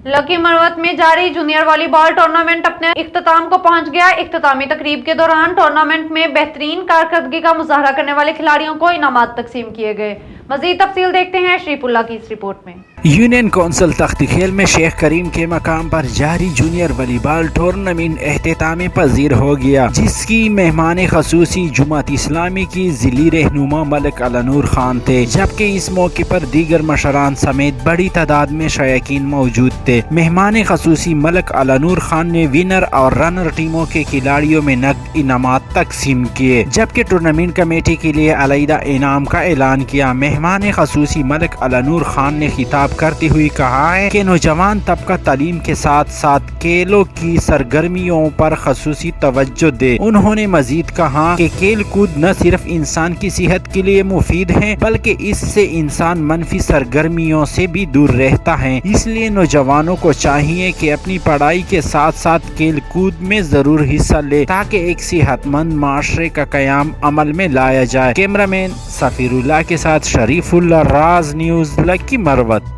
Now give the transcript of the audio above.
Lucky Marwat में जारी junior volleyball tournament अपने इख्तिताम को पहुंच गया। इख्तितामी तकरीब के दौरान टूर्नामेंट में बेहतरीन कारकर्दगी का मुजाहरा करने वाले खिलाड़ियों को इनामात तकसीम किए गए। मजीद तफसील देखते हैं शरीफुल्लाह की इस रिपोर्ट में। यूनियन कौंसिल तख्त खेल में शेख करीम के मकाम पर जारी जूनियर वॉलीबॉल टूर्नामेंट एहतिताम पजीर हो गया, जिसकी मेहमान खसूसी जुमात इस्लामी की जिली रहनुमा मलिक अलनूर खान थे, जबकि इस मौके पर दीगर मशरान समेत बड़ी तादाद में शायकीन मौजूद थे। मेहमान खसूसी मलिक अलनूर खान ने विनर और रनर टीमों के खिलाड़ियों में नकद इनामात तकसीम किए, जबकि टूर्नामेंट कमेटी के लिए अलहदा इनाम का ऐलान किया। मेहमान खसूसी मलिक अलनूर खान ने खिताब करते हुए कहा है कि नौजवान तबका तालीम के साथ साथ खेलों की सरगर्मियों पर खसूसी तवज्जो दे। उन्होंने मजीद कहा कि खेल कूद न सिर्फ इंसान की सेहत के लिए मुफीद है, बल्कि इससे इंसान मनफी सरगर्मियों से भी दूर रहता है। इसलिए नौजवानों को चाहिए कि अपनी पढ़ाई के साथ साथ खेल कूद में जरूर हिस्सा ले, ताकि एक सेहतमंद माशरे का कयाम अमल में लाया जाए। कैमरामैन सफीरुल्लाह के साथ शरीफुल्लाह, राज न्यूज़, लकी मरवत।